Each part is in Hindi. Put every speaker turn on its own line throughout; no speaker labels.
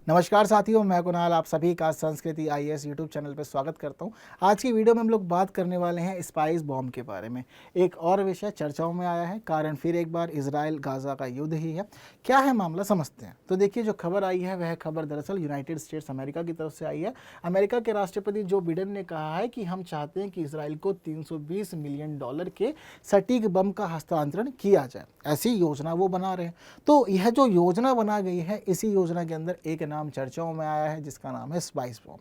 नमस्कार साथियों, मैं कुणाल आप सभी का संस्कृति आईएएस यूट्यूब चैनल पर स्वागत करता हूं। आज की वीडियो में हम लोग बात करने वाले हैं स्पाइस बॉम्ब के बारे में। एक और विषय चर्चाओं में आया है, कारण फिर एक बार इजराइल गाजा का युद्ध ही है। क्या है मामला, समझते हैं। तो देखिए, जो खबर आई है वह खबर दरअसल यूनाइटेड स्टेट्स अमेरिका की तरफ से आई है। अमेरिका के राष्ट्रपति जो बिडेन ने कहा है कि हम चाहते हैं कि इसराइल को $320 मिलियन के सटीक बम का हस्तांतरण किया जाए, ऐसी योजना वो बना रहे हैं। तो यह जो योजना बना गई है, इसी योजना के अंदर एक नाम चर्चाओं में आया है जिसका नाम है स्पाइस बॉम्ब।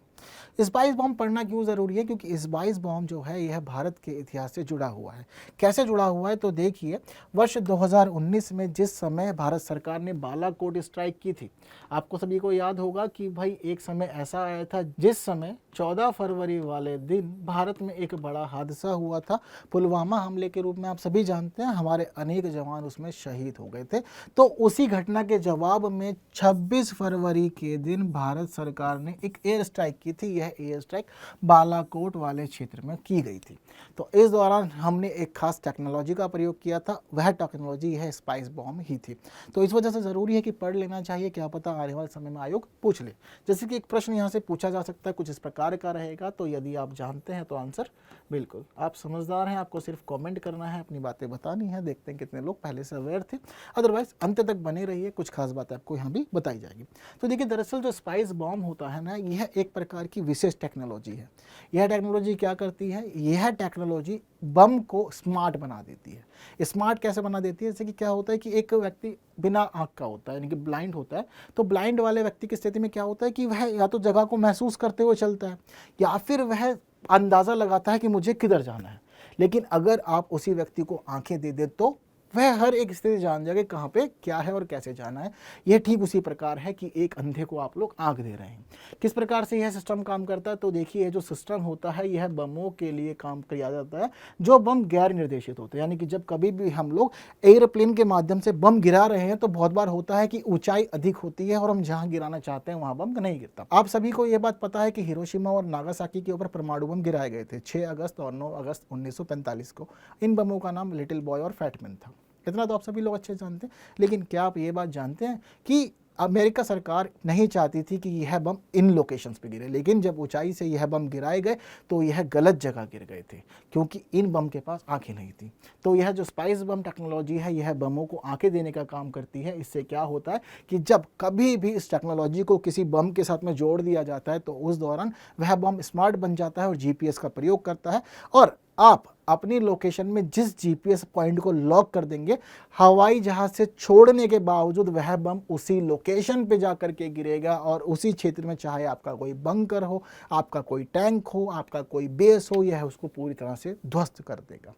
स्पाइस बॉम्ब पढ़ना क्यों ज़रूरी है? क्योंकि स्पाइस बॉम्ब जो है यह भारत के इतिहास से जुड़ा हुआ है। कैसे जुड़ा हुआ है? तो देखिए, वर्ष 2019 में जिस समय भारत सरकार ने बालाकोट स्ट्राइक की थी, आपको सभी को याद होगा कि भाई एक समय ऐसा आया था जिस समय 14 फरवरी वाले दिन भारत में एक बड़ा हादसा हुआ था। पुलवामा हमले के रूप में आप सभी जानते हैं, हमारे अनेक जवान उसमें शहीद हो गए थे। तो उसी घटना के जवाब में 26 फरवरी के दिन भारत सरकार ने एक एयर स्ट्राइक की थी। यह एयर स्ट्राइक बालाकोट वाले क्षेत्र में की गई थी। तो इस दौरान हमने एक खास टेक्नोलॉजी का प्रयोग किया था, वह टेक्नोलॉजी है स्पाइस बॉम्ब ही थी। तो इस वजह से ज़रूरी है कि पढ़ लेना चाहिए, क्या पता आने वाले समय में आयोग पूछ ले। जैसे कि एक प्रश्न यहाँ से पूछा जा सकता है, कुछ इस प्रकार का रहेगा। तो यदि आप जानते हैं तो आंसर बिल्कुल, आप समझदार हैं, आपको सिर्फ कमेंट करना है, अपनी बातें बतानी है। देखते हैं कितने लोग पहले से अवेयर थे। अदरवाइज अंत तक बने रहिए, कुछ खास बातें आपको यहाँ भी बताई जाएगी। तो देखिए, दरअसल जो स्पाइस बॉम्ब होता है ना, यह एक प्रकार की विशेष टेक्नोलॉजी है। यह टेक्नोलॉजी क्या करती है? यह टेक्नोलॉजी बम को स्मार्ट बना देती है। स्मार्ट कैसे बना देती है? जैसे कि क्या होता है कि एक व्यक्ति बिना आँख का होता है, यानी कि ब्लाइंड होता है। तो ब्लाइंड वाले व्यक्ति की स्थिति में क्या होता है कि वह या तो जगह को महसूस करते हुए चलता है, या फिर वह अंदाज़ा लगाता है कि मुझे किधर जाना है। लेकिन अगर आप उसी व्यक्ति को आंखें दे दे तो वह हर एक स्थिति जान जाएगा कहाँ पे क्या है और कैसे जाना है। यह ठीक उसी प्रकार है कि एक अंधे को आप लोग आंख दे रहे हैं। किस प्रकार से यह सिस्टम काम करता है? तो देखिए, जो सिस्टम होता है यह बमों के लिए काम किया जाता है जो बम गैर निर्देशित होते हैं। यानी कि जब कभी भी हम लोग एयरप्लेन के माध्यम से बम गिरा रहे हैं तो बहुत बार होता है कि ऊंचाई अधिक होती है और हम जहाँ गिराना चाहते हैं वहाँ बम नहीं गिरता। आप सभी को यह बात पता है कि हिरोशिमा और नागासाकी के ऊपर परमाणु बम गिराए गए थे 6 अगस्त और 9 अगस्त 1945 को। इन बमों का नाम लिटिल बॉय और फैटमैन था। इतना तो आप सभी लोग अच्छे जानते हैं। लेकिन क्या आप ये बात जानते हैं कि अमेरिका सरकार नहीं चाहती थी कि यह बम इन लोकेशंस पे गिरे, लेकिन जब ऊंचाई से यह बम गिराए गए तो यह गलत जगह गिर गए थे, क्योंकि इन बम के पास आंखें नहीं थी। तो यह जो स्पाइस बम टेक्नोलॉजी है, यह बमों को आंखें देने का काम करती है। इससे क्या होता है कि जब कभी भी इस टेक्नोलॉजी को किसी बम के साथ में जोड़ दिया जाता है तो उस दौरान वह बम स्मार्ट बन जाता है और जीपीएस का प्रयोग करता है, और आप अपनी लोकेशन में जिस जीपीएस पॉइंट को लॉक कर देंगे, हवाई जहाज से छोड़ने के बावजूद वह बम उसी लोकेशन पे जाकर के गिरेगा और उसी क्षेत्र में, चाहे आपका कोई बंकर हो, आपका कोई टैंक हो, आपका कोई बेस हो, यह उसको पूरी तरह से ध्वस्त कर देगा।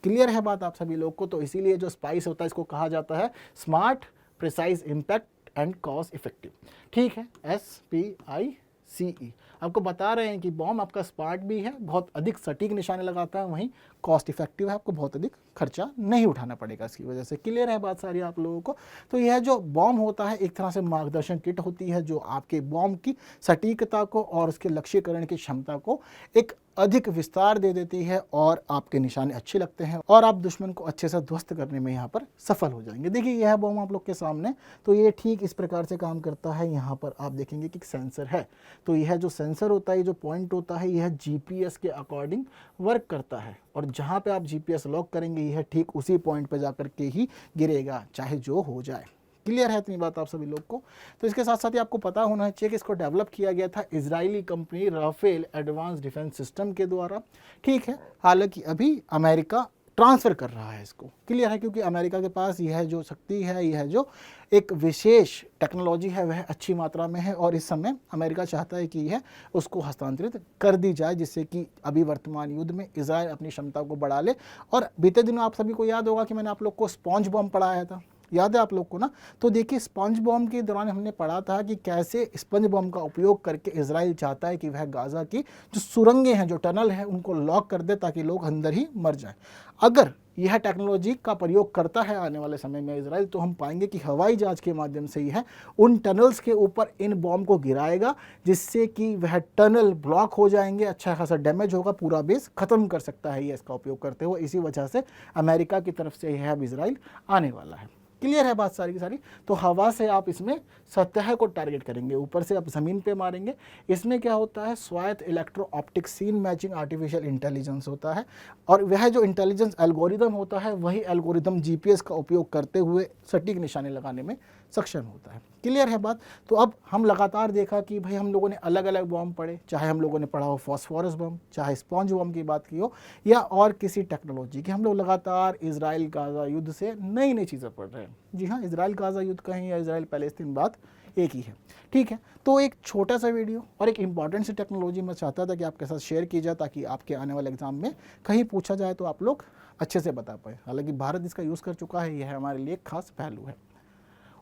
क्लियर है बात आप सभी लोग को? तो इसीलिए जो स्पाइस होता है इसको कहा जाता है smart, precise, impact and cost effective. ठीक है, SPICE। आपको बता रहे हैं कि बॉम्ब आपका स्मार्ट भी है, बहुत अधिक सटीक निशाने लगाता है, वहीं कॉस्ट इफेक्टिव है, आपको बहुत अधिक खर्चा नहीं उठाना पड़ेगा इसकी वजह से। क्लियर है बात सारी आप लोगों को? तो यह जो बॉम्ब होता है एक तरह से मार्गदर्शन किट होती है जो आपके बॉम्ब की सटीकता को और उसके लक्ष्यकरण की क्षमता को एक अधिक विस्तार दे देती है, और आपके निशाने अच्छे लगते हैं और आप दुश्मन को अच्छे से ध्वस्त करने में यहाँ पर सफल हो जाएंगे। देखिए, यह बॉम्ब आप लोग के सामने, तो ये ठीक इस प्रकार से काम करता है। यहाँ पर आप देखेंगे कि सेंसर है, तो यह जो सेंसर होता है, जो पॉइंट होता है, यह जीपीएस के अकॉर्डिंग वर्क करता है, और जहाँ पे आप जीपीएस लॉक करेंगे यह ठीक उसी पॉइंट पे जाकर के ही गिरेगा, चाहे जो हो जाए। क्लियर है इतनी बात आप सभी लोग को? तो इसके साथ साथ ही आपको पता होना चाहिए कि इसको डेवलप किया गया था Israeli company Rafael advance defence system के द्वारा। ठीक है, हालांकि अभी अमेरिका ट्रांसफ़र कर रहा है इसको। क्लियर है, क्योंकि अमेरिका के पास यह जो शक्ति है, यह जो एक विशेष टेक्नोलॉजी है, वह अच्छी मात्रा में है, और इस समय अमेरिका चाहता है कि यह उसको हस्तांतरित कर दी जाए, जिससे कि अभी वर्तमान युद्ध में इजराइल अपनी क्षमता को बढ़ा ले। और बीते दिनों आप सभी को याद होगा कि मैंने आप लोग को स्पॉन्ज बॉम्ब पढ़ाया था, याद है आप लोग को ना? तो देखिए, स्पंज बॉम्ब के दौरान हमने पढ़ा था कि कैसे स्पंज बॉम्ब का उपयोग करके इजराइल चाहता है कि वह गाजा की जो सुरंगें हैं, जो टनल है, उनको लॉक कर दे ताकि लोग अंदर ही मर जाएं। अगर यह टेक्नोलॉजी का प्रयोग करता है आने वाले समय में इजराइल, तो हम पाएंगे कि हवाई जहाज के माध्यम से यह उन टनल्स के ऊपर इन बॉम्ब को गिराएगा, जिससे कि वह टनल ब्लॉक हो जाएंगे, अच्छा खासा डैमेज होगा, पूरा बेस खत्म कर सकता है ये इसका उपयोग करते हुए। इसी वजह से अमेरिका की तरफ से यह अब इजराइल आने वाला है। क्लियर है बात सारी की सारी। तो हवा से आप इसमें सतह को टारगेट करेंगे, ऊपर से आप ज़मीन पे मारेंगे। इसमें क्या होता है, स्वायत्त electro optic scene matching artificial intelligence होता है, और वह जो इंटेलिजेंस एल्गोरिदम होता है वही एल्गोरिदम जीपीएस का उपयोग करते हुए सटीक निशाने लगाने में सक्षम होता है। क्लियर है बात। तो अब हम लगातार देखा कि भाई हम लोगों ने अलग अलग बॉम्ब पढ़े, चाहे हम लोगों ने पढ़ा हो फॉस्फोरस बम, चाहे स्पॉन्ज बम की बात की हो, या और किसी टेक्नोलॉजी की। हम लोग लगातार इजराइल गाजा युद्ध से नई नई चीज़ें पढ़ रहे हैं। जी हाँ, इजराइल गाजा युद्ध कहें या इजराइल पैलेस्तीन, बात एक ही है। ठीक है, तो एक छोटा सा वीडियो और एक इंपॉर्टेंट सी टेक्नोलॉजी मैं चाहता था कि आपके साथ शेयर की जाए, ताकि आपके आने वाले एग्जाम में कहीं पूछा जाए तो आप लोग अच्छे से बता पाए। हालांकि भारत इसका यूज़ कर चुका है, यह हमारे लिए एक खास पहलू है।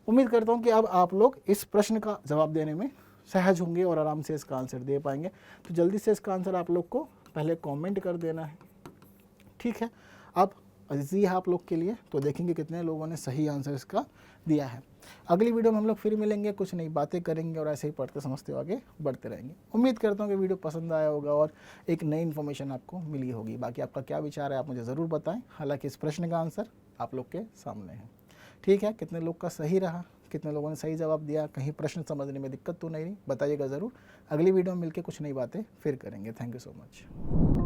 उम्मीद करता हूँ कि अब आप लोग इस प्रश्न का जवाब देने में सहज होंगे और आराम से इसका आंसर दे पाएंगे। तो जल्दी से इसका आंसर आप लोग को पहले कमेंट कर देना है। ठीक है, अब इजी है आप लोग के लिए, तो देखेंगे कितने लोगों ने सही आंसर इसका दिया है। अगली वीडियो में हम लोग फिर मिलेंगे, कुछ नई बातें करेंगे और ऐसे ही पढ़ते समझते हुए आगे बढ़ते रहेंगे। उम्मीद करता हूँ कि वीडियो पसंद आया होगा और एक नई इन्फॉर्मेशन आपको मिली होगी। बाकी आपका क्या विचार है आप मुझे ज़रूर बताएं। हालांकि इस प्रश्न का आंसर आप लोग के सामने है। ठीक है, कितने लोग का सही रहा, कितने लोगों ने सही जवाब दिया, कहीं प्रश्न समझने में दिक्कत तो नहीं रही, बताइएगा ज़रूर। अगली वीडियो में मिलकर कुछ नई बातें फिर करेंगे। Thank you so much.